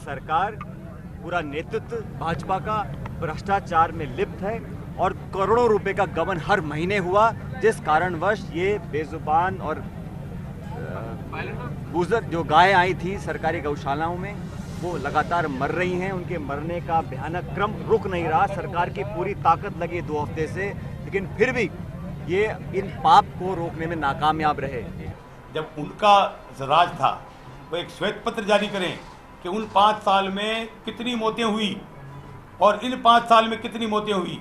सरकार, पूरा नेतृत्व भाजपा का भ्रष्टाचार में लिप्त है और करोड़ों रुपए का गबन हर महीने हुआ, जिस कारणवश ये बेजुबान और बूजर जो गाय आई थी सरकारी गौशालाओं में वो लगातार मर रही हैं। उनके मरने का भयानक क्रम रुक नहीं रहा। सरकार की पूरी ताकत लगी 2 हफ्ते से, लेकिन फिर भी ये इन पाप को रोकने में नाकामयाब रहे। जब उनका राज था वो एक श्वेत पत्र जारी करें कि उन 5 साल में कितनी मौतें हुई और इन 5 साल में कितनी मौतें हुई,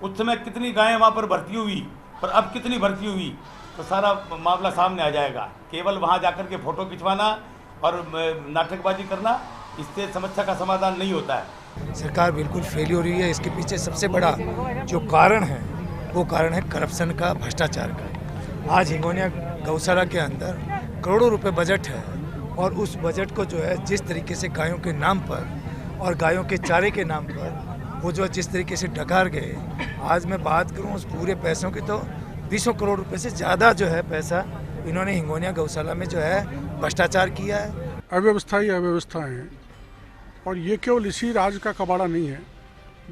उस समय कितनी गायें वहाँ पर भर्ती हुई और अब कितनी भर्ती हुई, तो सारा मामला सामने आ जाएगा। केवल वहाँ जाकर के फ़ोटो खिंचवाना और नाटकबाजी करना, इससे समस्या का समाधान नहीं होता है। सरकार बिल्कुल फेल हो रही है। इसके पीछे सबसे बड़ा जो कारण है वो कारण है करप्शन का, भ्रष्टाचार का। आज हिंगोनिया गौशाला के अंदर करोड़ों रुपए बजट है और उस बजट को जो है जिस तरीके से गायों के नाम पर और गायों के चारे के नाम पर वो जो जिस तरीके से डकार गए, आज मैं बात करूं उस पूरे पैसों की तो 200 करोड़ रुपए से ज़्यादा जो है पैसा इन्होंने हिंगोनिया गौशाला में जो है भ्रष्टाचार किया है। अव्यवस्था ही अव्यवस्था है और ये केवल इसी राज्य का कबाड़ा नहीं है।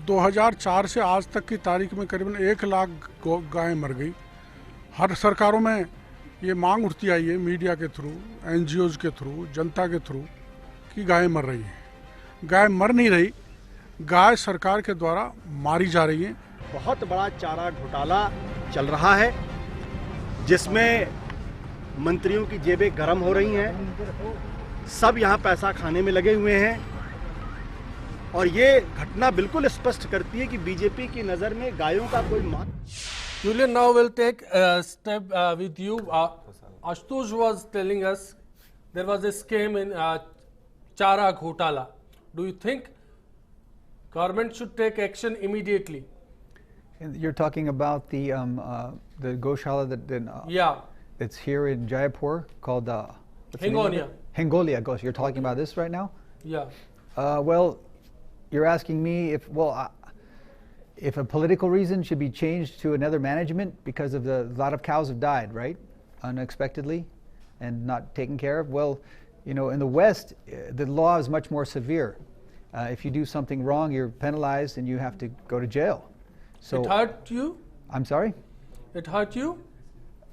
2004 से आज तक की तारीख में करीबन 1 लाख गायें मर गई। हर सरकारों में ये मांग उठती आई है, मीडिया के थ्रू, NGOs के थ्रू, जनता के थ्रू, कि गायें मर रही हैं। गाय मर नहीं रही, गाय सरकार के द्वारा मारी जा रही है। बहुत बड़ा चारा घोटाला चल रहा है जिसमें मंत्रियों की जेबें गर्म हो रही हैं, सब यहाँ पैसा खाने में लगे हुए हैं और ये घटना बिल्कुल स्पष्ट करती है कि बीजेपी की नज़र में गायों का कोई महत्व। Julian, now we'll take a step with you. Ashutosh was telling us there was a scam in Chara Ghotala. Do you think government should take action immediately? And you're talking about the Goshala that's here in Jaipur called Hingonia. Hingolia Goshala. You're talking about this right now? Yeah. Well, you're asking me if a political reason should be changed to another management because of a lot of cows have died, right? Unexpectedly and not taken care of. Well, you know, in the West, the law is much more severe. If you do something wrong, you're penalized and you have to go to jail. So it hurt you? I'm sorry? It hurt you?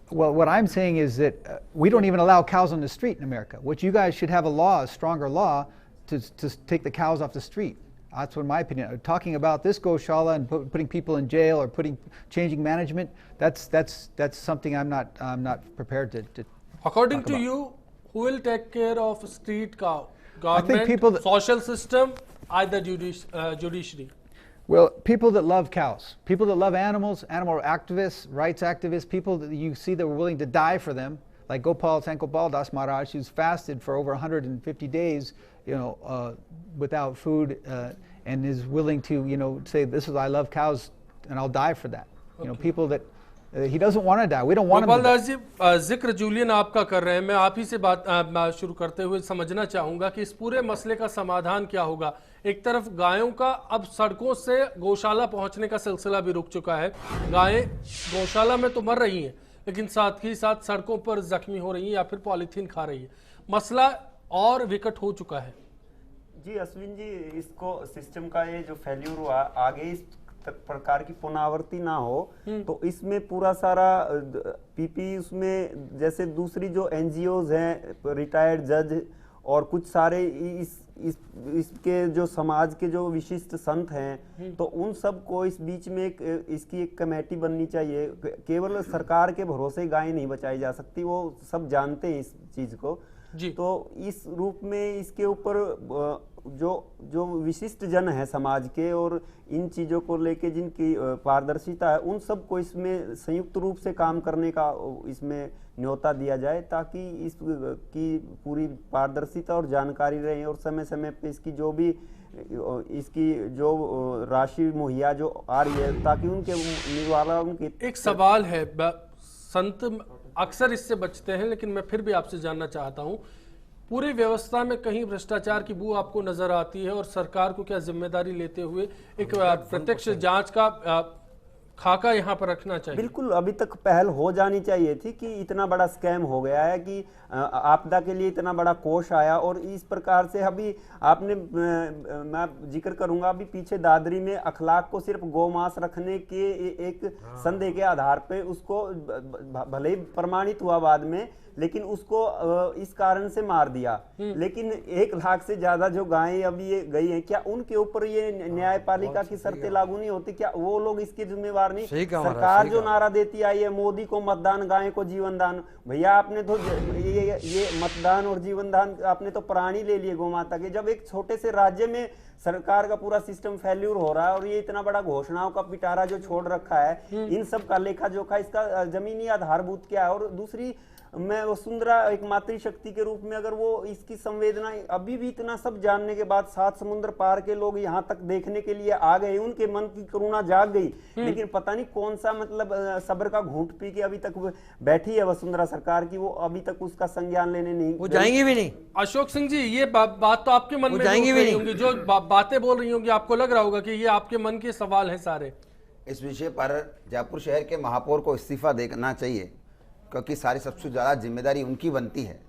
Well, what I'm saying is that we don't even allow cows on the street in America. What you guys should have a stronger law to take the cows off the street. That's what my opinion. Talking about this Goshala and putting people in jail or changing management, that's something I'm not prepared to. According talk to about. you, who will take care of street cow? I think Government, people social system, either judiciary. Well, people that love cows, people that love animals, animal activists, rights activists, people that you see that were willing to die for them, like Gopal Sankopal Das Maharaj, who's fasted for over 150 days, without food, and is willing to, say, this is, I love cows, and I'll die for that. Okay. People that he doesn't want to die. We don't want him to Gopal die. Das ji, जिक्र Julian आपका कर रहे हैं, मैं आप ही से बात शुरू करते हुए समझना चाहूंगा कि इस पूरे मसले का समाधान क्या होगा। एक तरफ गायों का अब सड़कों से गौशाला पहुंचने का सिलसिला भी रुक चुका है। गायें गौशाला में तो मर रही हैं, लेकिन साथ ही साथ सड़कों पर जख्मी हो रही हैं या फिर पॉलीथीन खा रही है। मसला और विकट हो चुका है। जी अश्विन जी, इसको सिस्टम का ये जो फेल्यूर हुआ, आगे इस प्रकार की पुनरावृत्ति ना हो तो इसमें पूरा सारा पीपी उसमें, जैसे दूसरी जो NGOs हैं, रिटायर्ड जज और कुछ सारे इसके जो समाज के जो विशिष्ट संत हैं, तो उन सब को इस बीच में इसकी एक कमेटी बननी चाहिए। केवल सरकार के भरोसे गाय नहीं बचाई जा सकती, वो सब जानते हैं इस चीज को जी। तो इस रूप में इसके ऊपर जो विशिष्ट जन है समाज के और इन चीजों को लेके जिनकी पारदर्शिता है, उन सब को इसमें संयुक्त रूप से काम करने का इसमें न्योता दिया जाए, ताकि इसकी पूरी पारदर्शिता और जानकारी रहे और समय समय पे इसकी जो राशि मुहैया जो आ रही है, ताकि उनके निवाला उनकी। एक सवाल है, संत अक्सर इससे बचते हैं, लेकिन मैं फिर भी आपसे जानना चाहता हूं, पूरी व्यवस्था में कहीं भ्रष्टाचार की बू आपको नजर आती है और सरकार को क्या जिम्मेदारी लेते हुए एक प्रत्यक्ष जांच का खाका यहाँ पर रखना चाहिए। बिल्कुल, अभी तक पहल हो जानी चाहिए थी कि इतना बड़ा स्कैम हो गया है कि आपदा के लिए इतना बड़ा कोष आया और इस प्रकार से अभी आपने मैं जिक्र करूंगा अभी पीछे दादरी में अखलाक को सिर्फ गौमांस रखने के एक संदेह के आधार पे उसको भले ही प्रमाणित हुआ बाद में, लेकिन उसको इस कारण से मार दिया। लेकिन 1 लाख से ज्यादा जो गायें अभी ये गई हैं, क्या उनके ऊपर ये न्यायपालिका की शर्तें लागू नहीं होती? क्या वो लोग इसके जिम्मेवार नहीं? सरकार जो नारा देती आई है मोदी को मतदान गाय को जीवन दान, भैया आपने तो ये मतदान और जीवन दान आपने तो प्राणी ले लिए गौ माता के। जब एक छोटे से राज्य में सरकार का पूरा सिस्टम फेल्यूर हो रहा है और ये इतना बड़ा घोषणाओं का पिटारा जो छोड़ रखा है, इन सब का लेखा जोखा इसका जमीनी आधारभूत क्या है? और दूसरी मैं वसुंधरा एक मातृशक्ति के रूप में अगर वो इसकी संवेदना अभी भी इतना सब जानने के बाद 7 समुद्र पार के लोग यहाँ तक देखने के लिए आ गए, उनके मन की करुणा जाग गई, लेकिन पता नहीं कौन सा मतलब सब्र का घूंट पी के अभी तक बैठी है वसुंधरा सरकार की, वो अभी तक उसका संज्ञान लेने नहीं, वो जाएंगे भी नहीं। अशोक सिंह जी, ये बात तो आपके मन में जाएंगी भी नहीं होंगी, जो बातें बोल रही होंगी आपको लग रहा होगा कि ये आपके मन के सवाल हैं सारे। इस विषय पर जयपुर शहर के महापौर को इस्तीफा देना चाहिए, क्योंकि सारी सबसे ज्यादा जिम्मेदारी उनकी बनती है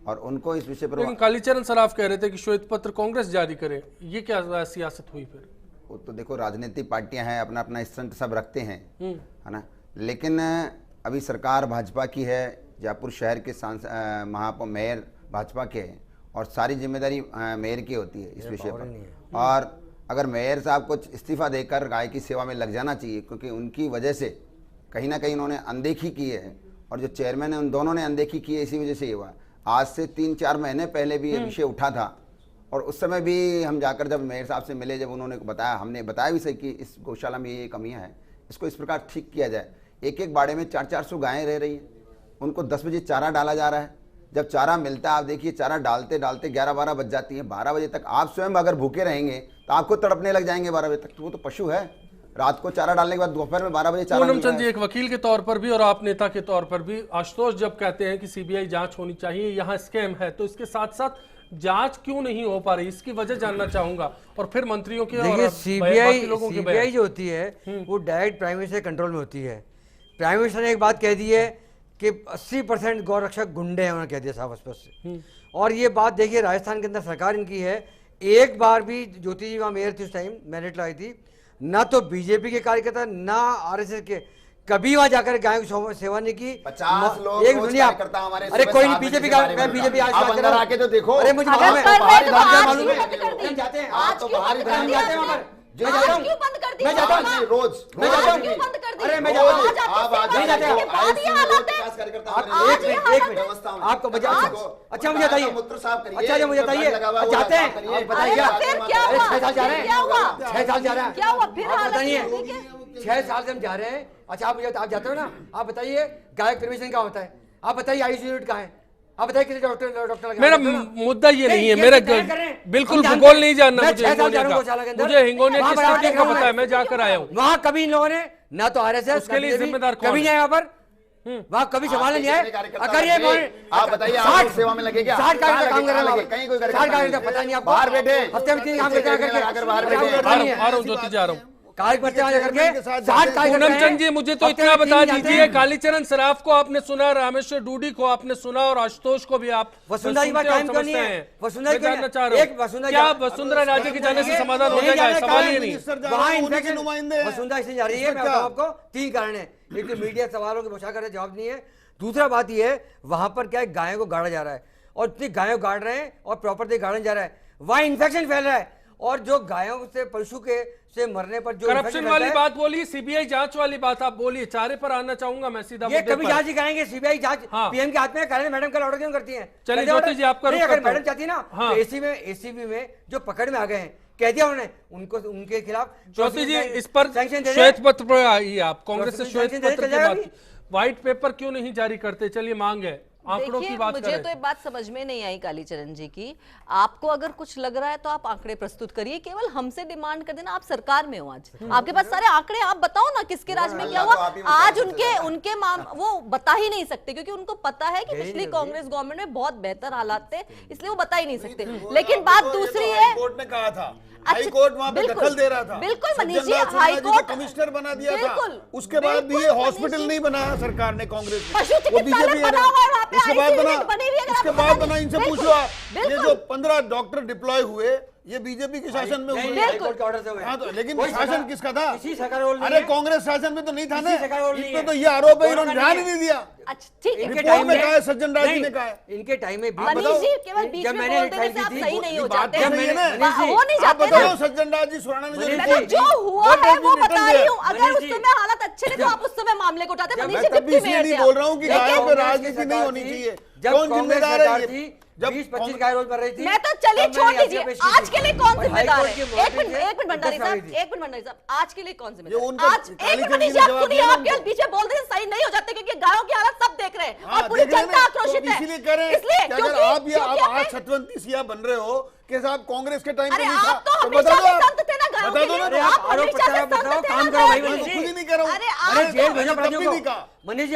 और उनको इस विषय पर। लेकिन कालीचरण सराफ कह रहे थे कि श्वेत पत्र कांग्रेस जारी करे, ये क्या सियासत हुई फिर? वो तो देखो, राजनीतिक पार्टियां हैं, अपना अपना स्टंट सब रखते हैं, है ना। लेकिन अभी सरकार भाजपा की है, जयपुर शहर के महापौर मेयर भाजपा के हैं और सारी जिम्मेदारी मेयर की होती है इस विषय पर। और अगर मेयर साहब को इस्तीफा देकर गाय की सेवा में लग जाना चाहिए, क्योंकि उनकी वजह से कहीं ना कहीं उन्होंने अनदेखी की है और जो चेयरमैन है उन दोनों ने अनदेखी की है, इसी वजह से ये हुआ। आज से 3-4 महीने पहले भी ये विषय उठा था और उस समय भी हम जाकर जब मेयर साहब से मिले, जब उन्होंने बताया, हमने बताया भी सही कि इस गौशाला में ये कमियां हैं, इसको इस प्रकार ठीक किया जाए। एक बाड़े में 400-400 गायें रह रही हैं, उनको 10 बजे चारा डाला जा रहा है। जब चारा मिलता है, आप देखिए चारा डालते डालते 11-12 बज जाती है। 12 बजे तक आप स्वयं अगर भूखे रहेंगे तो आपको तड़पने लग जाएंगे 12 बजे तक। तो वो तो पशु है, रात को चारा डालने के बाद दोपहर में 12 बजे चारा। पूनम चंद जी, एक वकील के तौर पर भी और आप नेता के तौर पर भी, आशुतोष जब कहते हैं कि सीबीआई जांच होनी चाहिए, यहाँ स्कैम है, तो इसके साथ साथ जांच क्यों नहीं हो पा रही, इसकी वजह जानना चाहूंगा। और फिर मंत्रियों के और सीबीआई जो होती है वो डायरेक्ट प्राइम मिनिस्टर कंट्रोल में होती है। प्राइम मिनिस्टर ने एक बात कह दी है कि 80% गौरक्षक गुंडे हैं, उन्होंने कह दिया साफ स्पष्ट। और ये बात देखिए, राजस्थान के अंदर सरकार इनकी है। एक बार भी ज्योति जी वहाँ मेयर थी, उस टाइम मैंडेट लाई थी, ना तो बीजेपी के कार्यकर्ता ना आरएसएस के कभी वहां जाकर गायों की सेवा नहीं की। 50 लोग एक दुनिया हमारे। अरे कोई नहीं, बीजेपी आज अंदर आके तो देखो। अरे मुझे मालूम है, हम जाते हैं, आप तो बाहर हम जाते हैं वहां पर। मैं जाता हूँ, मैं जाता हूँ रोज, मैं जाता हूँ। अरे मैं जाता हूँ, आप नहीं जाते हैं। एक मिनट, आपको बजा, अच्छा मुझे बताइए, अच्छा मुझे बताइए, जाते हैं, बताइए क्या? अरे 6 साल जा रहे हैं, 6 साल जा रहे हैं, क्या हुआ फिर? बताइए, 6 साल से हम जा रहे हैं। अच्छा आप जाते हो ना, आप बताइए गायक परमिशन क्या होता है? आप बताइए आयुष यूनिट कहाँ है? आप बताइए किसी डॉक्टर। मेरा मुद्दा ये नहीं है, मेरा बिल्कुल भूगोल नहीं जानना मुझे हिंगोनिया का। मुझे हिंगोनिया की स्थिति का पता है, मैं जाकर आया हूँ वहाँ। कभी इन लोगों ने ना तो आरएसएस उसके लिए जिम्मेदार कभी नहीं आया वहाँ पर, वहाँ कभी संभालने नहीं आए। अगर ये आप बताइए, आप सेवा में लगे क्या? 60 का काम कर रहे हैं, कहीं कोई 60 का पता नहीं आपको? बाहर बैठे हफ्ते में 3 काम करके आ रहा हूँ, ज्योति जा रहा हूँ। पूनम चंद जी, मुझे तो इतना बता दीजिए, कालीचरण सराफ को आपने सुना, रामेश्वर डूडी को आपने सुना और आशुतोष को भी आप वसुंधरा समझते हैं। मैं जानना चाह रहा हूँ, क्या वसुंधरा राजे के जाने से समाधान हो जाएगा? सवाल ये नहीं। वसुंधरा इसलिए जा रही है, मैं बताऊं आपको 3 कारण है। एक तो मीडिया सवालों की बोछा कर जवाब नहीं है। दूसरा बात यह है, वहां पर क्या है, गायों को गाड़ा जा रहा है और इतनी गायों गाड़ रहे हैं और प्रॉपर गाड़ने जा रहा है, वहां इन्फेक्शन फैल रहा है। और जो गायों से पशु के से मरने पर जो करप्शन वाली बात बोलिए, सीबीआई जांच वाली बात आप बोलिए। चारे पर आना चाहूंगा मैं सीधा। ये कभी जांच ही कराएंगे, सीबीआई जांच पीएम के हाथ में करें। मैडम कल ऑर्डर क्यों करती हैं? चलिए ज्योति जी, आपका अगर मैडम चाहती है ना तो एसीबी में जो पकड़ में आ गए हैं, कह दिया उन्होंने उनको, उनके खिलाफ। ज्योति जी, इस पर श्वेत पत्र पर आइए आप। कांग्रेस से श्वेत पत्र की बात, व्हाइट पेपर क्यों नहीं जारी करते? चलिए मांग है, आंकड़ों की देखिए, बात मुझे करें तो एक बात समझ में नहीं आई कालीचरण जी की, आपको अगर कुछ लग रहा है तो आप आंकड़े प्रस्तुत करिए, केवल हमसे डिमांड कर देना। आप सरकार में हो आज, आपके पास सारे आंकड़े, आप बताओ ना किसके राज में क्या हुआ। आज उनके वो बता ही नहीं सकते, क्योंकि उनको पता है कि पिछली कांग्रेस गवर्नमेंट में बहुत बेहतर हालात थे, इसलिए वो बता ही नहीं सकते। लेकिन बात दूसरी है, कोर्ट ने कहा था, हाई कोर्ट वहां पे दखल दे रहा था, बिल्कुल मनीष जी, सज्जन हाई कोर्ट कमिश्नर बना दिया था, बिल्कुल, उसके बाद भी ये हॉस्पिटल नहीं बनाया सरकार ने, कांग्रेस ने, पशु वो चिकित्सालय बीजेपी बना हुआ है वहाँ पे, उसके बाद ICU बना, यूनिट बनी हुई है, अगर उसके आपको बाद पता बना। नहीं। इनसे पूछो आप, ये जो 15 डॉक्टर डिप्लॉय हुए ये बीजेपी के शासन में हुए। हाँ तो लेकिन शासन किसका था? अरे कांग्रेस शासन में तो नहीं था ना, इसमें तो ये आरोप है इन्होंने ध्यान ही नहीं दिया। अच्छा ठीक है, रिपोर्ट में कहा है, सज्जन राज जी ने कहा है। इनके टाइम में मनीष जी केवल बीच में बोल देने से आप सही नहीं हो जाते, हो नहीं आप जाते बताओ ना। सज्जन राज जी सुराना ने मैंने जो हुआ है वो बता रही हूँ, अगर उस समय हालत अच्छे थे तो आप उस समय मामले को उठाते। मनीष जी तब भी इसलिए नहीं बोल रहा हूँ कि गायों पे राजनीति नहीं होनी चाहिए। कौन जिम्मेदार है? जब 20-25 गाय रोज कर रही थी, मैं तो चलिए छोड़ दीजिए, आज के लिए कौन जिम्मेदार है? एक मिनट भंडारी साहब, आज के लिए कौन जिम्मेदार? आज एक मिनट मनीष जी, आप सुनिए, आप केवल बीच में बोल दें सही नहीं हो जाते, क्योंकि गायों की हालत सब देख रहे हैं और पूरी जनता आक्रोशित है। इसीलिए कह रहे हैं इसलिए अगर आप ये आज छतवंती सिया बन रहे हो कि साहब कांग्रेस के टाइम पे अरे नहीं था, आप तो हमेशा से संत थे ना गायों के लिए, आप हमेशा से संत थे ना गायों के लिए। खुद ही नहीं कह रहा हूँ। अरे जेल भेजो अपराधियों को। मनीष जी,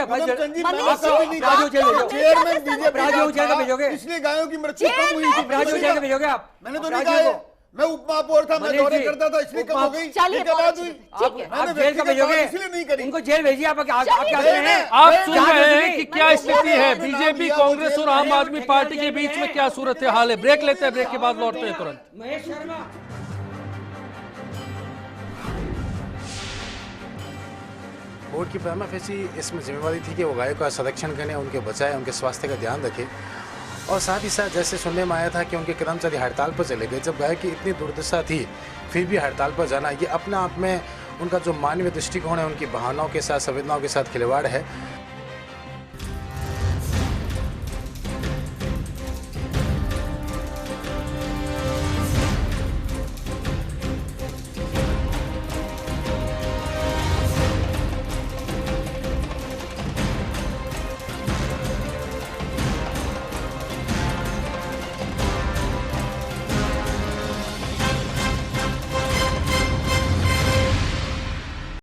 इसलिए गायों की मृत्यु कम हुई थी। भेजोगे आप? मैंने तो नहीं कहा, मैं उपमहापौर था, मैं दौरे करता था, इसलिए कम हो गई। चलिए बात हुई, आप जेल का भेजोगे, इसलिए नहीं करी। इनको जेल भेजिए। आप क्या आप सुन रहे हैं कि क्या स्थिति है बीजेपी, कांग्रेस और आम आदमी पार्टी के बीच में क्या सूरत हाल है। ब्रेक लेते हैं, ब्रेक के बाद लौटते हैं तुरंत। महेश शर्मा, बोर्ड की प्राइमा फेसी इसमें जिम्मेवारी थी कि वो गायों का संरक्षण करें, उनके बचाएं, उनके स्वास्थ्य का ध्यान रखें। और साथ ही साथ जैसे सुनने में आया था कि उनके कर्मचारी हड़ताल पर चले गए, जब गाय की इतनी दुर्दशा थी फिर भी हड़ताल पर जाना, ये अपने आप में उनका जो मानवीय दृष्टिकोण है, उनकी भावनाओं के साथ, संवेदनाओं के साथ खिलवाड़ है।